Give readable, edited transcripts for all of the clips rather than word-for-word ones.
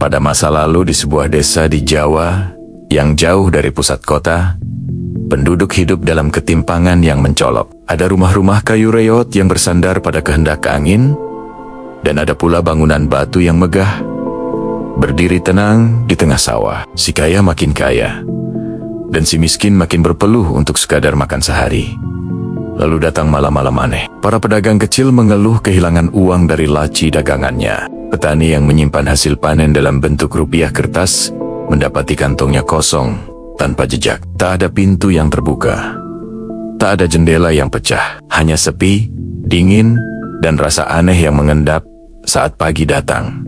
Pada masa lalu di sebuah desa di Jawa yang jauh dari pusat kota, penduduk hidup dalam ketimpangan yang mencolok. Ada rumah-rumah kayu reot yang bersandar pada kehendak angin, dan ada pula bangunan batu yang megah, berdiri tenang di tengah sawah. Si kaya makin kaya, dan si miskin makin berpeluh untuk sekadar makan sehari. Lalu datang malam-malam aneh. Para pedagang kecil mengeluh kehilangan uang dari laci dagangannya. Petani yang menyimpan hasil panen dalam bentuk rupiah kertas mendapati kantongnya kosong, tanpa jejak. Tak ada pintu yang terbuka. Tak ada jendela yang pecah. Hanya sepi, dingin, dan rasa aneh yang mengendap saat pagi datang.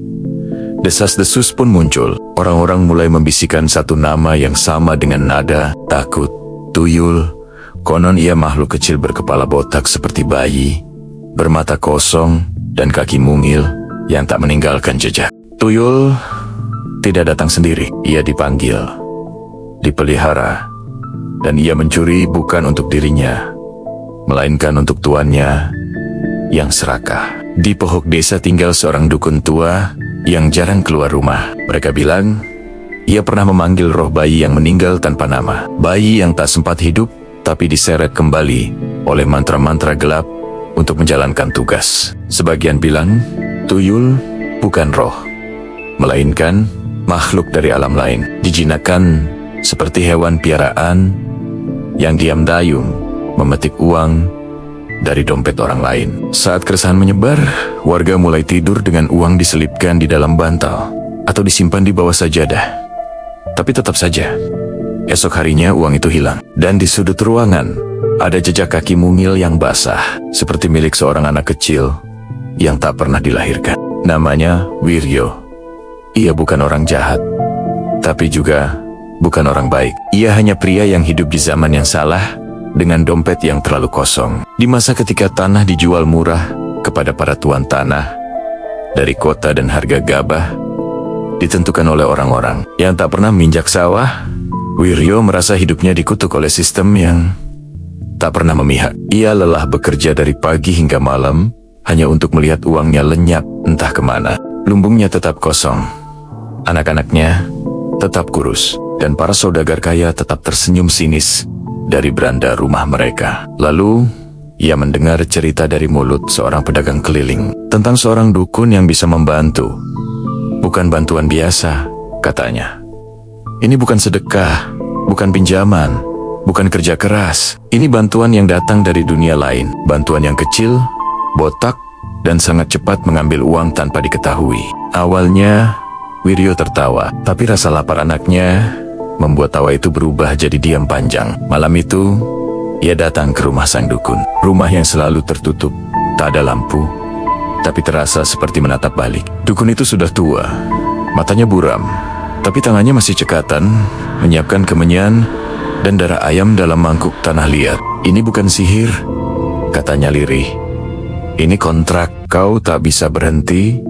Desas-desus pun muncul. Orang-orang mulai membisikkan satu nama yang sama dengan nada takut. Tuyul. Konon ia makhluk kecil berkepala botak seperti bayi, bermata kosong, dan kaki mungil yang tak meninggalkan jejak. Tuyul tidak datang sendiri. Ia dipanggil, dipelihara, dan ia mencuri bukan untuk dirinya, melainkan untuk tuannya yang serakah. Di pohok desa tinggal seorang dukun tua yang jarang keluar rumah. Mereka bilang, ia pernah memanggil roh bayi yang meninggal tanpa nama. Bayi yang tak sempat hidup, tapi diseret kembali oleh mantra-mantra gelap untuk menjalankan tugas. Sebagian bilang, tuyul bukan roh, melainkan makhluk dari alam lain, dijinakkan seperti hewan piaraan yang diam dayung memetik uang dari dompet orang lain. Saat keresahan menyebar, warga mulai tidur dengan uang diselipkan di dalam bantal atau disimpan di bawah sajadah. Tapi tetap saja, esok harinya uang itu hilang. Dan di sudut ruangan, ada jejak kaki mungil yang basah, seperti milik seorang anak kecil yang tak pernah dilahirkan. Namanya Wiryo. Ia bukan orang jahat, tapi juga bukan orang baik. Ia hanya pria yang hidup di zaman yang salah, dengan dompet yang terlalu kosong. Di masa ketika tanah dijual murah kepada para tuan tanah dari kota dan harga gabah ditentukan oleh orang-orang yang tak pernah menginjak sawah, Wiryo merasa hidupnya dikutuk oleh sistem yang tak pernah memihak. Ia lelah bekerja dari pagi hingga malam hanya untuk melihat uangnya lenyap entah kemana. Lumbungnya tetap kosong, anak-anaknya tetap kurus, dan para saudagar kaya tetap tersenyum sinis dari beranda rumah mereka. Lalu, ia mendengar cerita dari mulut seorang pedagang keliling tentang seorang dukun yang bisa membantu. Bukan bantuan biasa, katanya. Ini bukan sedekah, bukan pinjaman, bukan kerja keras. Ini bantuan yang datang dari dunia lain. Bantuan yang kecil, botak, dan sangat cepat mengambil uang tanpa diketahui. Awalnya, Wiryo tertawa, tapi rasa lapar anaknya membuat tawa itu berubah jadi diam panjang. Malam itu, ia datang ke rumah sang dukun. Rumah yang selalu tertutup, tak ada lampu, tapi terasa seperti menatap balik. Dukun itu sudah tua, matanya buram, tapi tangannya masih cekatan, menyiapkan kemenyan dan darah ayam dalam mangkuk tanah liat. Ini bukan sihir, katanya lirih. Ini kontrak, kau tak bisa berhenti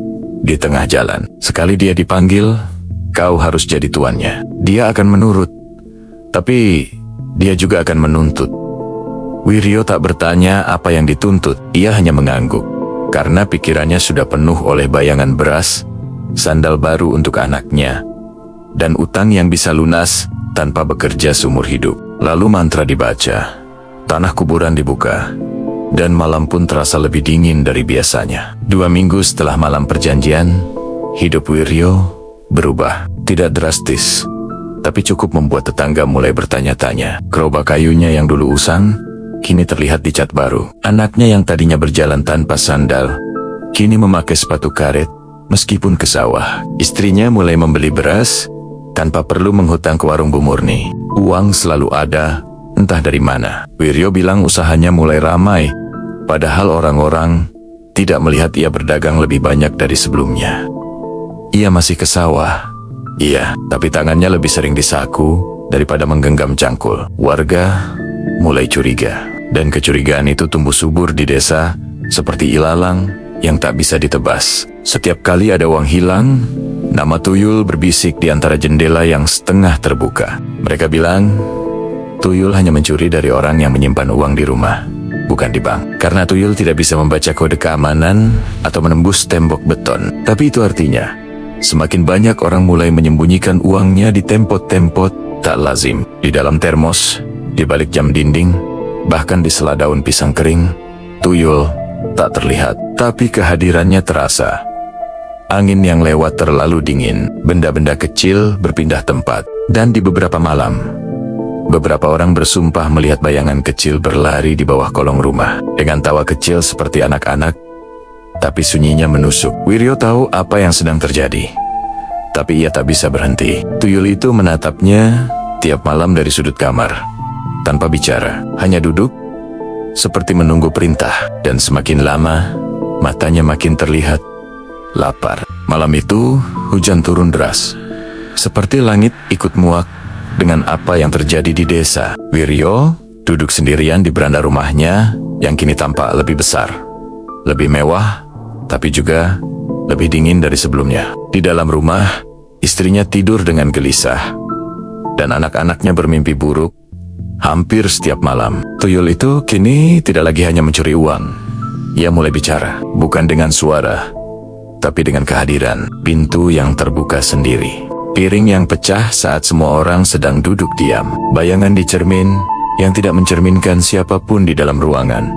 di tengah jalan. Sekali dia dipanggil, kau harus jadi tuannya. Dia akan menurut, tapi dia juga akan menuntut. Wiryo tak bertanya apa yang dituntut, ia hanya mengangguk, karena pikirannya sudah penuh oleh bayangan beras, sandal baru untuk anaknya, dan utang yang bisa lunas tanpa bekerja seumur hidup. Lalu mantra dibaca, tanah kuburan dibuka, dan malam pun terasa lebih dingin dari biasanya. 2 minggu setelah malam perjanjian, hidup Wiryo berubah. Tidak drastis, tapi cukup membuat tetangga mulai bertanya-tanya. Gerobak kayunya yang dulu usang, kini terlihat dicat baru. Anaknya yang tadinya berjalan tanpa sandal, kini memakai sepatu karet meskipun ke sawah. Istrinya mulai membeli beras tanpa perlu menghutang ke warung Bu Murni. Uang selalu ada, entah dari mana. Wiryo bilang usahanya mulai ramai, padahal orang-orang tidak melihat ia berdagang lebih banyak dari sebelumnya. Ia masih ke sawah, iya, tapi tangannya lebih sering disaku daripada menggenggam cangkul. Warga mulai curiga, dan kecurigaan itu tumbuh subur di desa seperti ilalang yang tak bisa ditebas. Setiap kali ada uang hilang, nama Tuyul berbisik di antara jendela yang setengah terbuka. Mereka bilang, Tuyul hanya mencuri dari orang yang menyimpan uang di rumah, bukan di bank. Karena Tuyul tidak bisa membaca kode keamanan atau menembus tembok beton. Tapi itu artinya, Semakin banyak orang mulai menyembunyikan uangnya di tempat-tempat tak lazim. Di dalam termos, di balik jam dinding, bahkan di sela daun pisang kering. Tuyul tak terlihat, tapi kehadirannya terasa. Angin yang lewat terlalu dingin, benda-benda kecil berpindah tempat, dan di beberapa malam, beberapa orang bersumpah melihat bayangan kecil berlari di bawah kolong rumah, dengan tawa kecil seperti anak-anak, tapi sunyinya menusuk. Wiryo tahu apa yang sedang terjadi, tapi ia tak bisa berhenti. Tuyul itu menatapnya tiap malam dari sudut kamar, tanpa bicara, hanya duduk, seperti menunggu perintah, dan semakin lama, matanya makin terlihat lapar. Malam itu, hujan turun deras. Seperti langit ikut muak dengan apa yang terjadi di desa. Wiryo duduk sendirian di beranda rumahnya yang kini tampak lebih besar, lebih mewah, tapi juga lebih dingin dari sebelumnya. Di dalam rumah, istrinya tidur dengan gelisah, dan anak-anaknya bermimpi buruk hampir setiap malam. Tuyul itu kini tidak lagi hanya mencuri uang. Ia mulai bicara, bukan dengan suara, tapi dengan kehadiran. Pintu yang terbuka sendiri, piring yang pecah saat semua orang sedang duduk diam, bayangan di cermin yang tidak mencerminkan siapapun di dalam ruangan.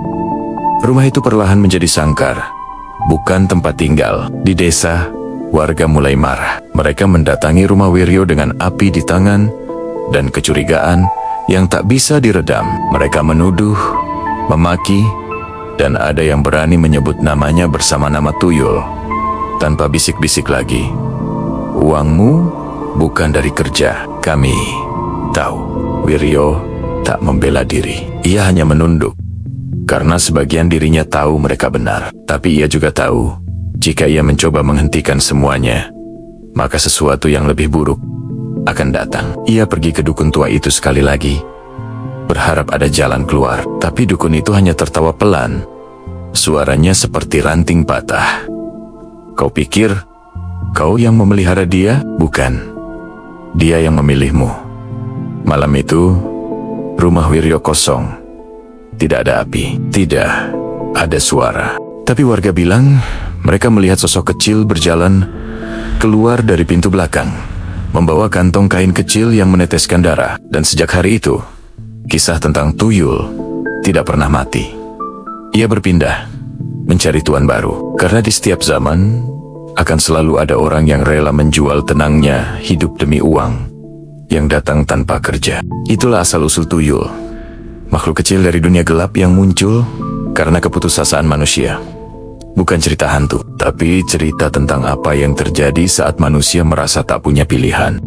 Rumah itu perlahan menjadi sangkar, bukan tempat tinggal. Di desa, warga mulai marah. Mereka mendatangi rumah Wiryo dengan api di tangan dan kecurigaan yang tak bisa diredam. Mereka menuduh, memaki, dan ada yang berani menyebut namanya bersama nama Tuyul. Tanpa bisik-bisik lagi, uangmu bukan dari kerja. Kami tahu. Wiryo tak membela diri. Ia hanya menunduk, karena sebagian dirinya tahu mereka benar. Tapi ia juga tahu, jika ia mencoba menghentikan semuanya, maka sesuatu yang lebih buruk akan datang. Ia pergi ke dukun tua itu sekali lagi, berharap ada jalan keluar. Tapi dukun itu hanya tertawa pelan. Suaranya seperti ranting patah. Kau pikir kau yang memelihara dia? Bukan. Dia yang memilihmu. Malam itu, rumah Wiryo kosong. Tidak ada api, tidak ada suara. Tapi warga bilang mereka melihat sosok kecil berjalan keluar dari pintu belakang, membawa kantong kain kecil yang meneteskan darah. Dan sejak hari itu, kisah tentang Tuyul tidak pernah mati. Ia berpindah mencari tuan baru, karena di setiap zaman akan selalu ada orang yang rela menjual tenangnya hidup demi uang yang datang tanpa kerja. Itulah asal-usul Tuyul, makhluk kecil dari dunia gelap yang muncul karena keputusasaan manusia. Bukan cerita hantu, tapi cerita tentang apa yang terjadi saat manusia merasa tak punya pilihan.